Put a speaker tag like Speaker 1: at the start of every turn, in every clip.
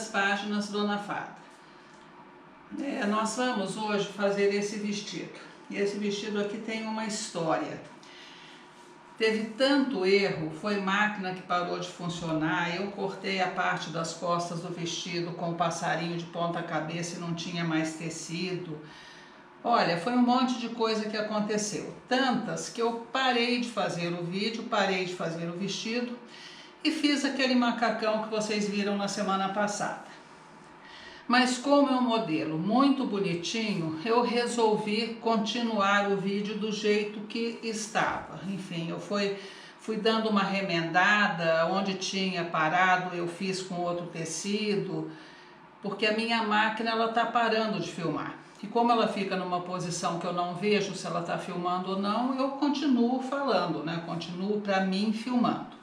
Speaker 1: páginas Dona Fada. Nós vamos hoje fazer esse vestido. E esse vestido aqui tem uma história. Teve tanto erro, foi máquina que parou de funcionar, eu cortei a parte das costas do vestido com o passarinho de ponta cabeça e não tinha mais tecido. Olha, foi um monte de coisa que aconteceu. Tantas que eu parei de fazer o vídeo, parei de fazer o vestido e fiz aquele macacão que vocês viram na semana passada. Mas como é um modelo muito bonitinho, eu resolvi continuar o vídeo do jeito que estava. Enfim, eu fui dando uma remendada, onde tinha parado eu fiz com outro tecido, porque a minha máquina ela tá parando de filmar. E como ela fica numa posição que eu não vejo se ela está filmando ou não, eu continuo falando, né? Continuo para mim filmando.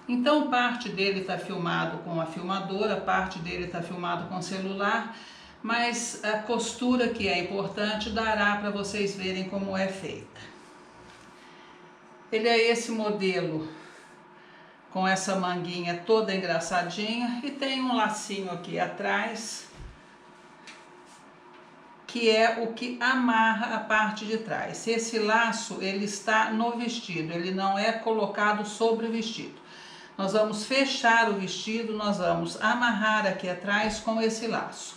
Speaker 1: Então parte dele está filmado com a filmadora, parte dele está filmado com celular, mas a costura que é importante dará para vocês verem como é feita. Ele é esse modelo com essa manguinha toda engraçadinha e tem um lacinho aqui atrás, que é o que amarra a parte de trás. Esse laço ele está no vestido, ele não é colocado sobre o vestido. Nós vamos fechar o vestido, nós vamos amarrar aqui atrás com esse laço.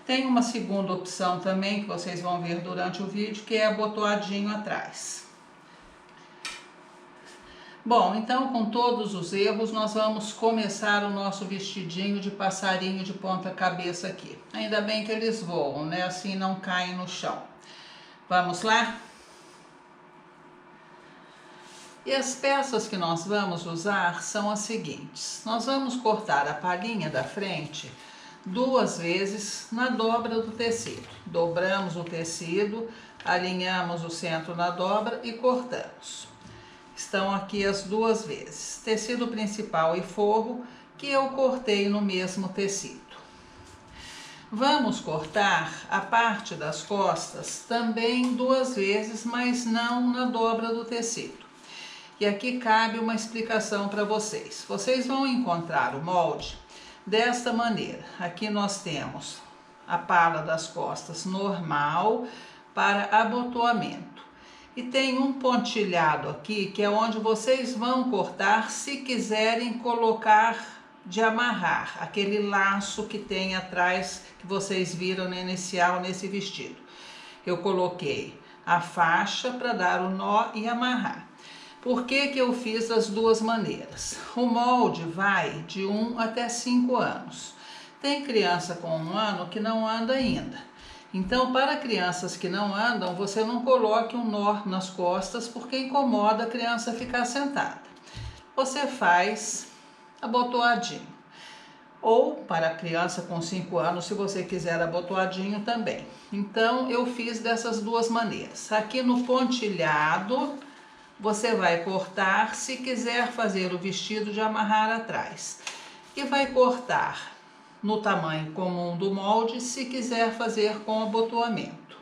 Speaker 1: Tem uma segunda opção também, que vocês vão ver durante o vídeo, que é abotoadinho atrás. Bom, então com todos os erros, nós vamos começar o nosso vestidinho de passarinho de ponta cabeça aqui. Ainda bem que eles voam, né? Assim não caem no chão. Vamos lá? E as peças que nós vamos usar são as seguintes. Nós vamos cortar a palhinha da frente 2 vezes na dobra do tecido. Dobramos o tecido, alinhamos o centro na dobra e cortamos. Estão aqui as 2 vezes. Tecido principal e forro que eu cortei no mesmo tecido. Vamos cortar a parte das costas também 2 vezes, mas não na dobra do tecido. E aqui cabe uma explicação para vocês. Vocês vão encontrar o molde desta maneira. Aqui nós temos a pala das costas normal para abotoamento. E tem um pontilhado aqui, que é onde vocês vão cortar se quiserem colocar de amarrar, aquele laço que tem atrás, que vocês viram no inicial nesse vestido. Eu coloquei a faixa para dar o nó e amarrar. Por que que eu fiz das 2 maneiras? O molde vai de 1 até 5 anos. Tem criança com 1 ano que não anda ainda. Então, para crianças que não andam, você não coloque um nó nas costas, porque incomoda a criança ficar sentada. Você faz abotoadinho. Ou para a criança com 5 anos, se você quiser abotoadinho também. Então, eu fiz dessas 2 maneiras. Aqui no pontilhado, você vai cortar se quiser fazer o vestido de amarrar atrás. E vai cortar no tamanho comum do molde se quiser fazer com abotoamento.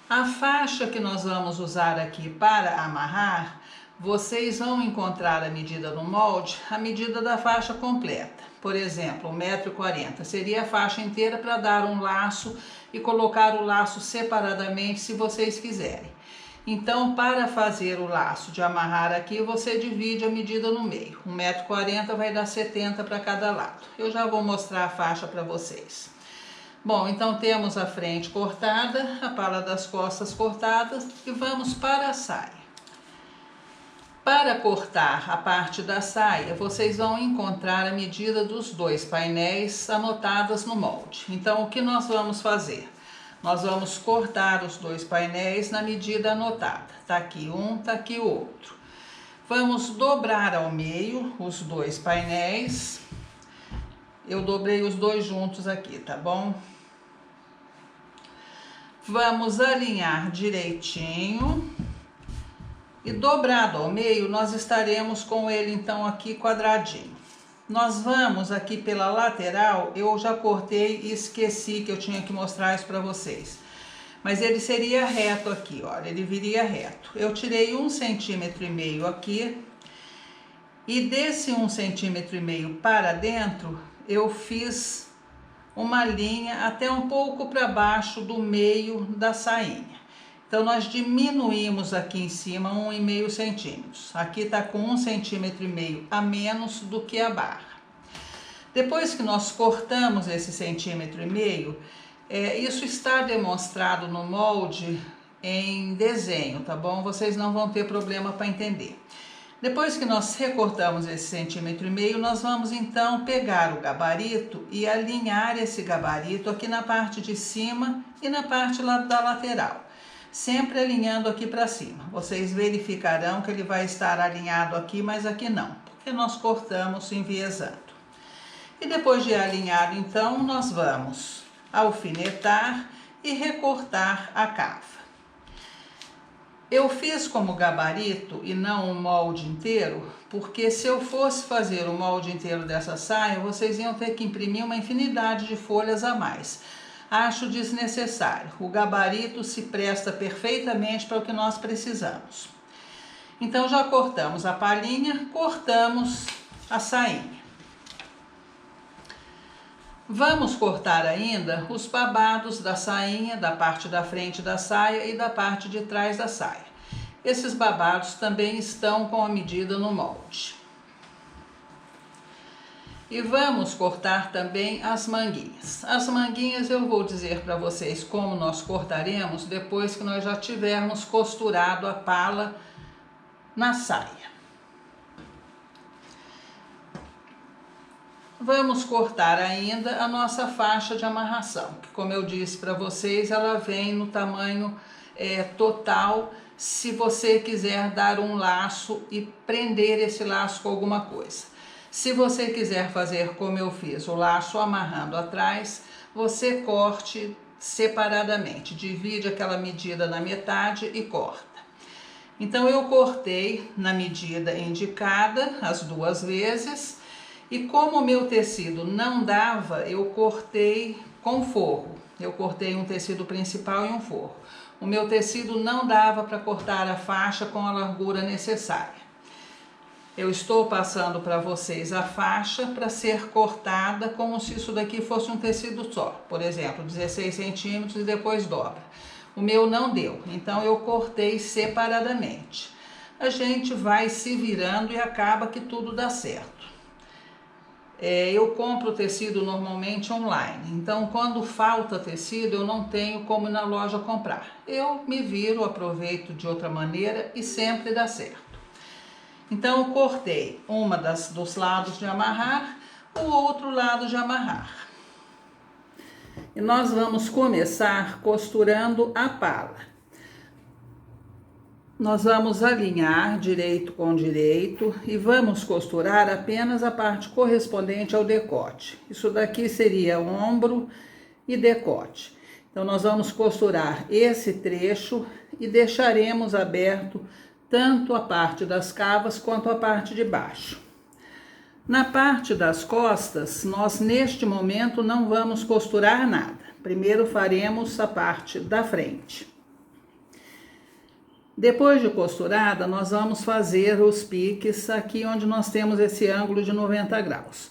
Speaker 1: A faixa que nós vamos usar aqui para amarrar, vocês vão encontrar a medida no molde, a medida da faixa completa. Por exemplo, 1,40 m seria a faixa inteira para dar um laço e colocar o laço separadamente se vocês quiserem. Então, para fazer o laço de amarrar aqui, você divide a medida no meio. 1,40 m vai dar 70 para cada lado. Eu já vou mostrar a faixa para vocês. Bom, então temos a frente cortada, a pala das costas cortadas e vamos para a saia. Para cortar a parte da saia, vocês vão encontrar a medida dos 2 painéis anotadas no molde. Então, o que nós vamos fazer? Nós vamos cortar os 2 painéis na medida anotada. Tá aqui um, tá aqui o outro. Vamos dobrar ao meio os 2 painéis. Eu dobrei os 2 juntos aqui, tá bom? Vamos alinhar direitinho. E dobrado ao meio, nós estaremos com ele então aqui quadradinho. Nós vamos aqui pela lateral, eu já cortei e esqueci que eu tinha que mostrar isso para vocês. Mas ele seria reto aqui, olha, ele viria reto. Eu tirei 1,5 cm aqui E desse 1,5 cm para dentro, eu fiz uma linha até um pouco para baixo do meio da sainha. Então, nós diminuímos aqui em cima 1,5 centímetros. Aqui está com 1,5 cm a menos do que a barra. Depois que nós cortamos esse 1,5 cm, isso está demonstrado no molde em desenho, tá bom? Vocês não vão ter problema para entender. Depois que nós recortamos esse 1,5 cm, nós vamos então pegar o gabarito e alinhar esse gabarito aqui na parte de cima e na parte da lateral. Sempre alinhando aqui para cima. Vocês verificarão que ele vai estar alinhado aqui, mas aqui não, porque nós cortamos enviesando. E depois de alinhado, então, nós vamos alfinetar e recortar a cava. Eu fiz como gabarito e não um molde inteiro, porque se eu fosse fazer o molde inteiro dessa saia, vocês iam ter que imprimir uma infinidade de folhas a mais. Acho desnecessário. O gabarito se presta perfeitamente para o que nós precisamos. Então, já cortamos a palhinha, cortamos a sainha. Vamos cortar ainda os babados da sainha, da parte da frente da saia e da parte de trás da saia. Esses babados também estão com a medida no molde. E vamos cortar também as manguinhas. As manguinhas eu vou dizer para vocês como nós cortaremos depois que nós já tivermos costurado a pala na saia. Vamos cortar ainda a nossa faixa de amarração, que como eu disse para vocês, ela vem no tamanho total, se você quiser dar um laço e prender esse laço com alguma coisa. Se você quiser fazer como eu fiz, o laço amarrando atrás, você corte separadamente, divide aquela medida na metade e corta. Então eu cortei na medida indicada as 2 vezes. E como o meu tecido não dava, eu cortei com forro. Eu cortei um tecido principal e um forro. O meu tecido não dava para cortar a faixa com a largura necessária. Eu estou passando para vocês a faixa para ser cortada como se isso daqui fosse um tecido só. Por exemplo, 16 centímetros e depois dobra. O meu não deu, então eu cortei separadamente. A gente vai se virando e acaba que tudo dá certo. Eu compro tecido normalmente online, então quando falta tecido eu não tenho como ir na loja comprar. Eu me viro, aproveito de outra maneira e sempre dá certo. Então eu cortei uma dos lados de amarrar, o outro lado de amarrar. E nós vamos começar costurando a pala. Nós vamos alinhar direito com direito e vamos costurar apenas a parte correspondente ao decote. Isso daqui seria ombro e decote. Então, nós vamos costurar esse trecho e deixaremos aberto tanto a parte das cavas quanto a parte de baixo. Na parte das costas, nós neste momento não vamos costurar nada. Primeiro faremos a parte da frente. Depois de costurada, nós vamos fazer os piques aqui onde nós temos esse ângulo de 90 graus.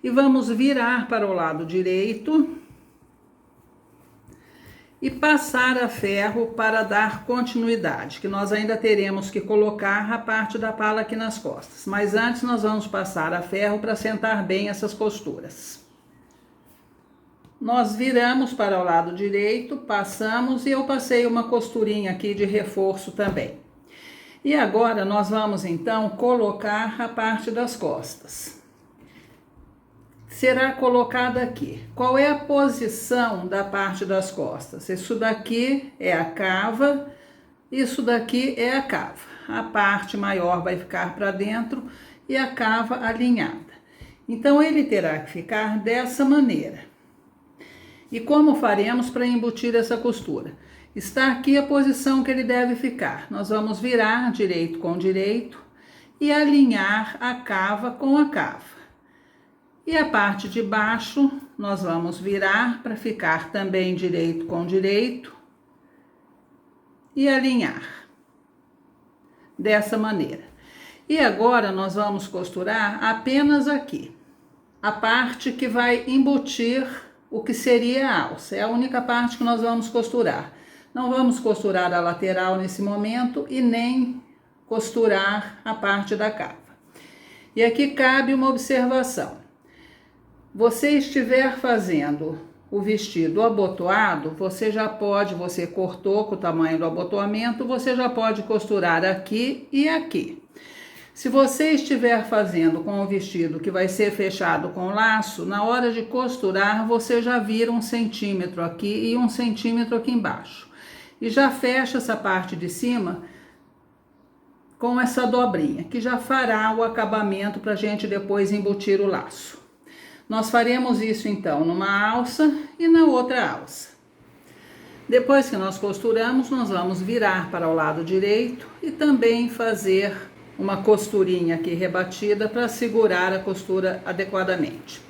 Speaker 1: E vamos virar para o lado direito e passar a ferro para dar continuidade, que nós ainda teremos que colocar a parte da pala aqui nas costas. Mas antes nós vamos passar a ferro para sentar bem essas costuras. Nós viramos para o lado direito, passamos e eu passei uma costurinha aqui de reforço também. E agora nós vamos então colocar a parte das costas. Será colocada aqui. Qual é a posição da parte das costas? Isso daqui é a cava, isso daqui é a cava. A parte maior vai ficar para dentro e a cava alinhada. Então, ele terá que ficar dessa maneira. E como faremos para embutir essa costura? Está aqui a posição que ele deve ficar. Nós vamos virar direito com direito e alinhar a cava com a cava. E a parte de baixo, nós vamos virar para ficar também direito com direito e alinhar dessa maneira. E agora nós vamos costurar apenas aqui, a parte que vai embutir o que seria a alça. É a única parte que nós vamos costurar. Não vamos costurar a lateral nesse momento e nem costurar a parte da cava. E aqui cabe uma observação. Você estiver fazendo o vestido abotoado, você cortou com o tamanho do abotoamento, você já pode costurar aqui e aqui. Se você estiver fazendo com o vestido que vai ser fechado com laço, na hora de costurar, você já vira 1 centímetro aqui e 1 centímetro aqui embaixo. E já fecha essa parte de cima com essa dobrinha, que já fará o acabamento para a gente depois embutir o laço. Nós faremos isso então numa alça e na outra alça. Depois que nós costuramos, nós vamos virar para o lado direito e também fazer uma costurinha aqui rebatida para segurar a costura adequadamente.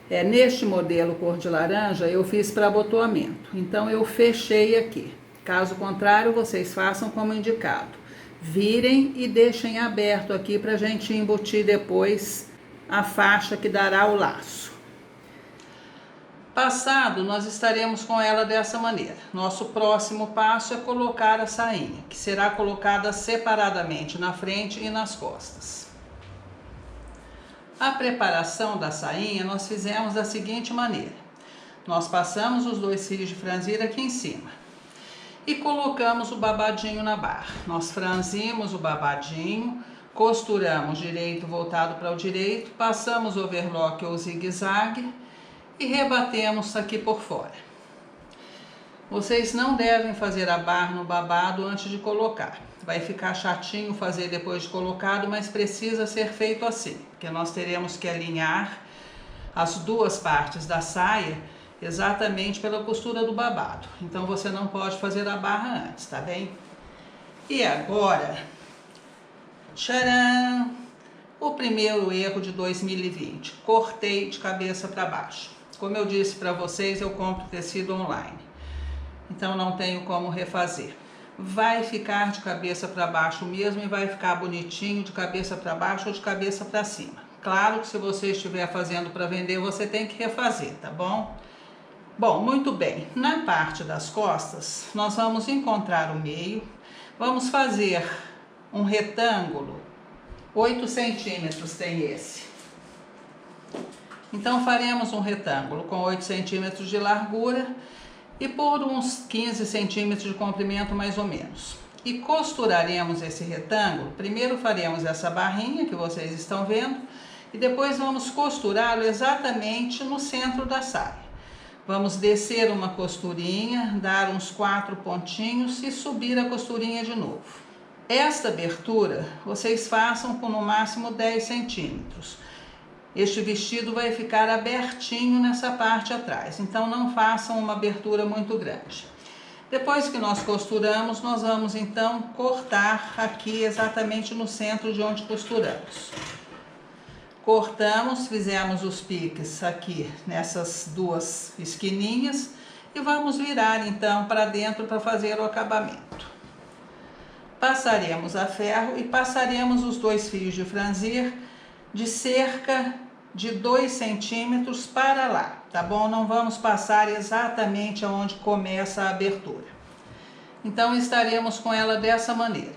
Speaker 1: Neste modelo cor de laranja eu fiz para abotoamento, então eu fechei aqui. Caso contrário, vocês façam como indicado. Virem e deixem aberto aqui para a gente embutir depois a faixa que dará o laço. Passado, nós estaremos com ela dessa maneira. Nosso próximo passo é colocar a sainha, que será colocada separadamente na frente e nas costas. A preparação da sainha nós fizemos da seguinte maneira. Nós passamos os 2 fios de franzir aqui em cima e colocamos o babadinho na barra. Nós franzimos o babadinho, costuramos direito voltado para o direito, passamos overlock ou zigue-zague e rebatemos aqui por fora. Vocês não devem fazer a barra no babado antes de colocar. Vai ficar chatinho fazer depois de colocado, mas precisa ser feito assim, porque nós teremos que alinhar as 2 partes da saia exatamente pela costura do babado. Então você não pode fazer a barra antes, tá bem? E agora, tcharam! O primeiro erro de 2020, cortei de cabeça para baixo. Como eu disse para vocês, eu compro tecido online, então não tenho como refazer. Vai ficar de cabeça para baixo mesmo e vai ficar bonitinho de cabeça para baixo ou de cabeça para cima. Claro que se você estiver fazendo para vender, você tem que refazer, tá bom? Bom, muito bem. Na parte das costas, nós vamos encontrar o meio, vamos fazer um retângulo, 8 centímetros tem esse. Então faremos um retângulo com 8 centímetros de largura e por uns 15 centímetros de comprimento mais ou menos. E costuraremos esse retângulo, primeiro faremos essa barrinha que vocês estão vendo e depois vamos costurá-lo exatamente no centro da saia. Vamos descer uma costurinha, dar uns 4 pontinhos e subir a costurinha de novo. Esta abertura vocês façam com no máximo 10 centímetros. Este vestido vai ficar abertinho nessa parte atrás, então não façam uma abertura muito grande. Depois que nós costuramos, nós vamos então cortar aqui exatamente no centro de onde costuramos. Cortamos, fizemos os piques aqui nessas 2 esquininhas e vamos virar então para dentro para fazer o acabamento. Passaremos a ferro e passaremos os 2 fios de franzir de cerca de 2 centímetros para lá, tá bom? Não vamos passar exatamente aonde começa a abertura. Então estaremos com ela dessa maneira.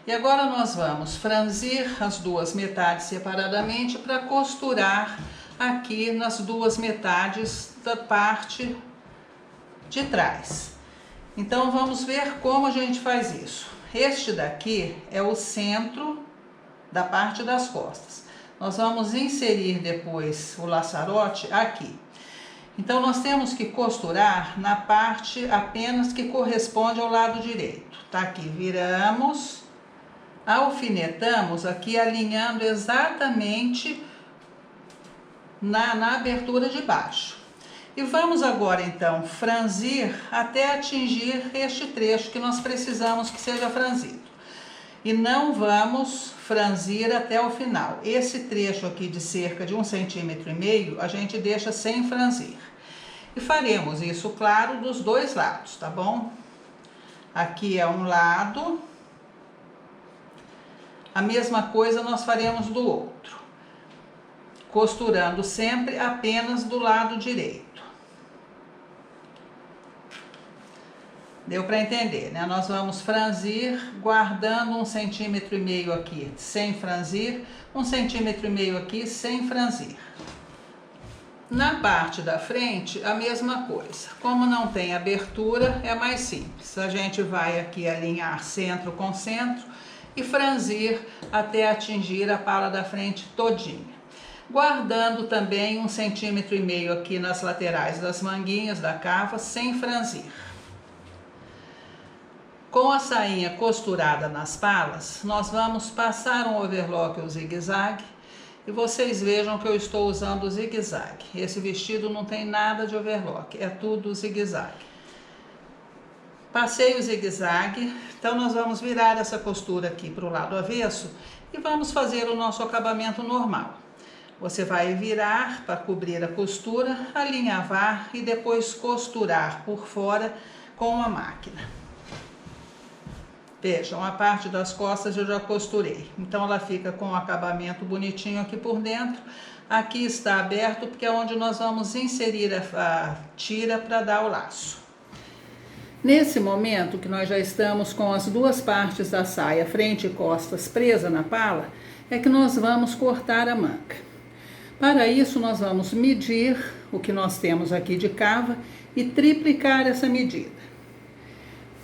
Speaker 1: E agora nós vamos franzir as 2 metades separadamente para costurar aqui nas 2 metades da parte de trás. Então vamos ver como a gente faz isso. Este daqui é o centro da parte das costas. Nós vamos inserir depois o laçarote aqui. Então nós temos que costurar na parte apenas que corresponde ao lado direito. Tá aqui, viramos, alfinetamos aqui alinhando exatamente na abertura de baixo. E vamos agora então franzir até atingir este trecho que nós precisamos que seja franzido. E não vamos franzir até o final. Esse trecho aqui de cerca de 1,5 centímetros, a gente deixa sem franzir. E faremos isso, claro, dos 2 lados, tá bom? Aqui é um lado, A mesma coisa nós faremos do outro, costurando sempre apenas do lado direito. Deu para entender, né? Nós vamos franzir, guardando 1,5 cm aqui sem franzir, 1,5 cm aqui sem franzir. Na parte da frente, a mesma coisa. Como não tem abertura, é mais simples. A gente vai aqui alinhar centro com centro e franzir até atingir a pala da frente todinha. Guardando também 1,5 cm aqui nas laterais das manguinhas da cava, sem franzir. Com a sainha costurada nas palas, nós vamos passar um overlock ou zigue-zague. E vocês vejam que eu estou usando o zigue-zague. Esse vestido não tem nada de overlock, é tudo zigue-zague. Passei o zigue-zague, então nós vamos virar essa costura aqui para o lado avesso e vamos fazer o nosso acabamento normal. Você vai virar para cobrir a costura, alinhavar e depois costurar por fora com a máquina. Vejam, a parte das costas eu já costurei, então ela fica com o acabamento bonitinho aqui por dentro. Aqui está aberto porque é onde nós vamos inserir a tira para dar o laço. Nesse momento que nós já estamos com as duas partes da saia, frente e costas, presa na pala, é que nós vamos cortar a manga. Para isso nós vamos medir o que nós temos aqui de cava e triplicar essa medida.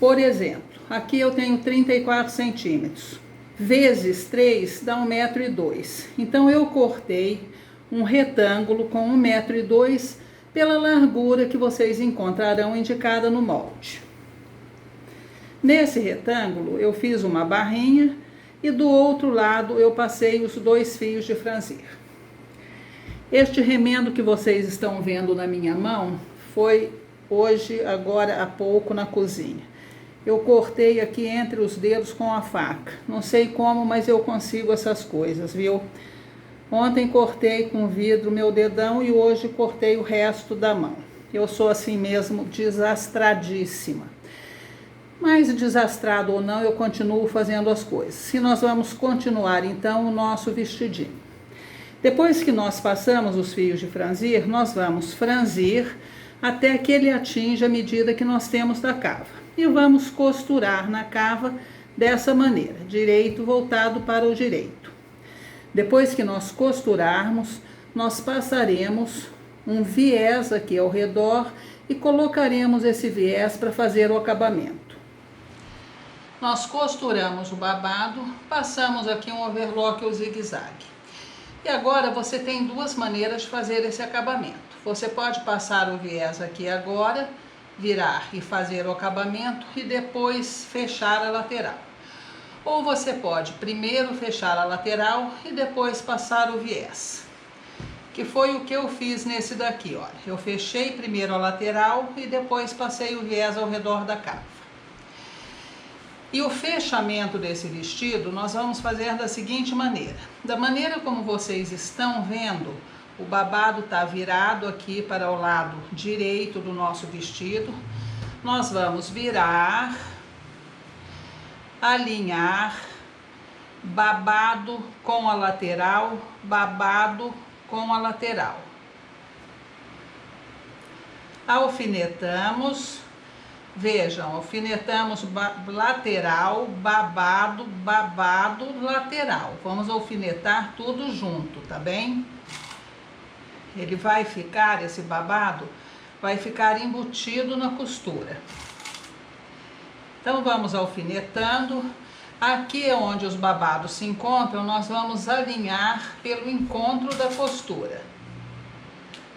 Speaker 1: Por exemplo, aqui eu tenho 34 centímetros, vezes 3 dá 1,2 m. Então eu cortei um retângulo com 1,2 m pela largura que vocês encontrarão indicada no molde. Nesse retângulo eu fiz uma barrinha e do outro lado eu passei os 2 fios de franzir. Este remendo que vocês estão vendo na minha mão foi hoje, agora há pouco, na cozinha. Eu cortei aqui entre os dedos com a faca. Não sei como, mas eu consigo essas coisas, viu? Ontem cortei com vidro meu dedão e hoje cortei o resto da mão. Eu sou assim mesmo, desastradíssima. Mas desastrado ou não, eu continuo fazendo as coisas. E nós vamos continuar então o nosso vestidinho. Depois que nós passamos os fios de franzir, nós vamos franzir até que ele atinja a medida que nós temos da cava. E vamos costurar na cava dessa maneira, direito voltado para o direito. Depois que nós costurarmos, nós passaremos um viés aqui ao redor e colocaremos esse viés para fazer o acabamento. Nós costuramos o babado, passamos aqui um overlock ou zigue-zague. E agora você tem duas maneiras de fazer esse acabamento. Você pode passar o viés aqui agora, virar e fazer o acabamento e depois fechar a lateral. Ou você pode primeiro fechar a lateral e depois passar o viés. Que foi o que eu fiz nesse daqui, olha. Eu fechei primeiro a lateral e depois passei o viés ao redor da cava. E o fechamento desse vestido nós vamos fazer da seguinte maneira. Da maneira como vocês estão vendo, o babado está virado aqui para o lado direito do nosso vestido. Nós vamos virar, alinhar, babado com a lateral, babado com a lateral. Alfinetamos, vejam, alfinetamos lateral, babado, babado, lateral. Vamos alfinetar tudo junto, tá bem? Ele vai ficar, esse babado, vai ficar embutido na costura. Então vamos alfinetando. Aqui é onde os babados se encontram, nós vamos alinhar pelo encontro da costura.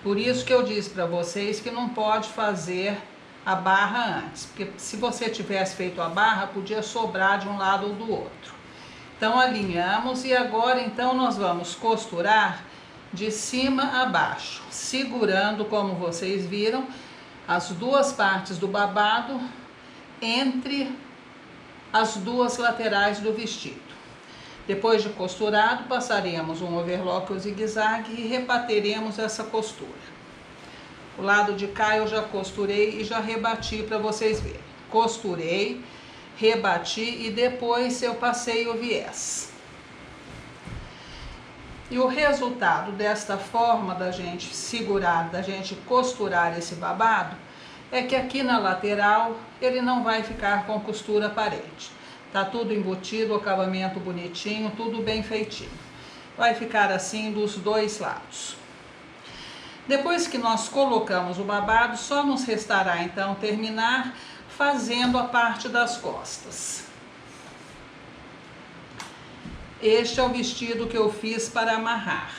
Speaker 1: Por isso que eu disse para vocês que não pode fazer a barra antes, porque se você tivesse feito a barra, podia sobrar de um lado ou do outro. Então alinhamos e agora então nós vamos costurar de cima a baixo, segurando, como vocês viram, as duas partes do babado entre as duas laterais do vestido. Depois de costurado, passaremos um overlock ou zigue-zague e rebateremos essa costura. O lado de cá eu já costurei e já rebati para vocês verem. Costurei, rebati e depois eu passei o viés. E o resultado desta forma da gente segurar, da gente costurar esse babado, é que aqui na lateral ele não vai ficar com costura aparente. Tá tudo embutido, o acabamento bonitinho, tudo bem feitinho. Vai ficar assim dos dois lados. Depois que nós colocamos o babado, só nos restará então terminar fazendo a parte das costas. Este é o vestido que eu fiz para amarrar.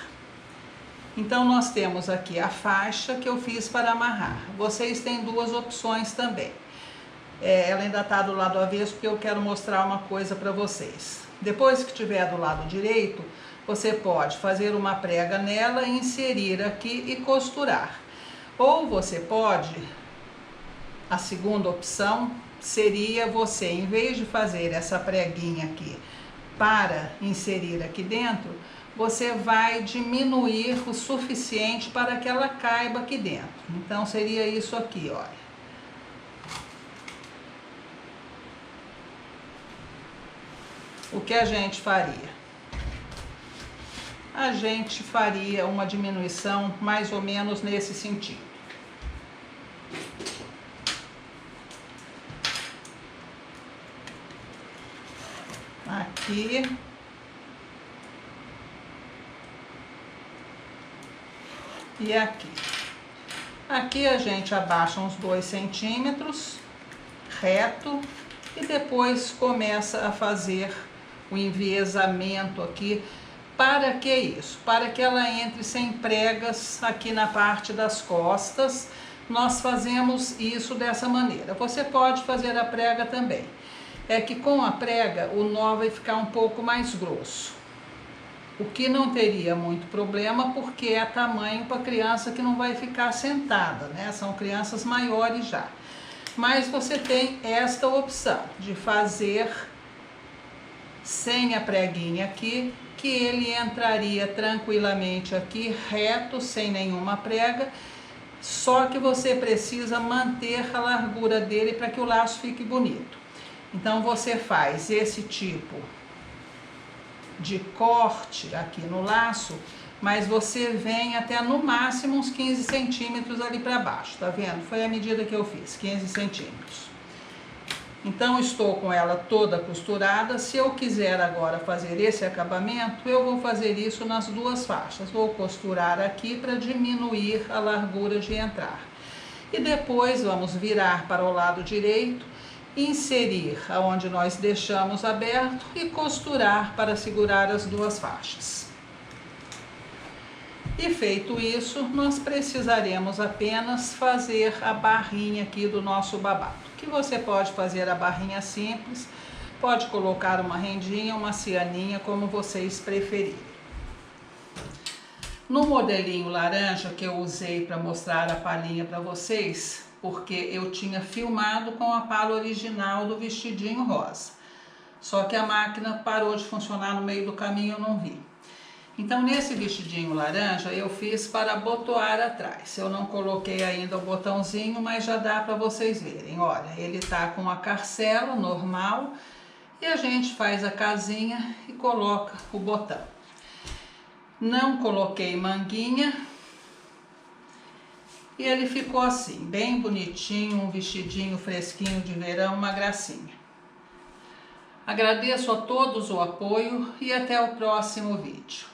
Speaker 1: Então nós temos aqui a faixa que eu fiz para amarrar. Vocês têm duas opções também. Ela ainda está do lado avesso porque eu quero mostrar uma coisa para vocês. Depois que tiver do lado direito, você pode fazer uma prega nela, inserir aqui e costurar. Ou você pode, a segunda opção seria você, em vez de fazer essa preguinha aqui para inserir aqui dentro, você vai diminuir o suficiente para que ela caiba aqui dentro. Então seria isso aqui, olha. O que a gente faria? A gente faria uma diminuição mais ou menos nesse sentido. Aqui. E aqui. Aqui a gente abaixa uns 2 centímetros, reto, e depois começa a fazer o enviesamento aqui. Para que isso? Para que ela entre sem pregas aqui na parte das costas. Nós fazemos isso dessa maneira. Você pode fazer a prega também. É que com a prega o nó vai ficar um pouco mais grosso. O que não teria muito problema, porque é tamanho para criança que não vai ficar sentada, né? São crianças maiores já. Mas você tem esta opção de fazer sem a preguinha aqui, que ele entraria tranquilamente aqui, reto, sem nenhuma prega. Só que você precisa manter a largura dele para que o laço fique bonito. Então você faz esse tipo de corte aqui no laço, mas você vem até no máximo uns 15 centímetros ali para baixo, tá vendo? Foi a medida que eu fiz, 15 centímetros. Então estou com ela toda costurada. Se eu quiser agora fazer esse acabamento, eu vou fazer isso nas duas faixas. Vou costurar aqui para diminuir a largura de entrar. E depois vamos virar para o lado direito, inserir aonde nós deixamos aberto e costurar para segurar as duas faixas. E feito isso, nós precisaremos apenas fazer a barrinha aqui do nosso babado. Que você pode fazer a barrinha simples, pode colocar uma rendinha, uma cianinha, como vocês preferirem. No modelinho laranja que eu usei para mostrar a palhinha para vocês, porque eu tinha filmado com a palha original do vestidinho rosa. Só que a máquina parou de funcionar no meio do caminho, eu não vi. Então nesse vestidinho laranja eu fiz para abotoar atrás. Eu não coloquei ainda o botãozinho, mas já dá para vocês verem. Olha, ele tá com a carcela normal e a gente faz a casinha e coloca o botão. Não coloquei manguinha e ele ficou assim, bem bonitinho, um vestidinho fresquinho de verão, uma gracinha. Agradeço a todos o apoio e até o próximo vídeo.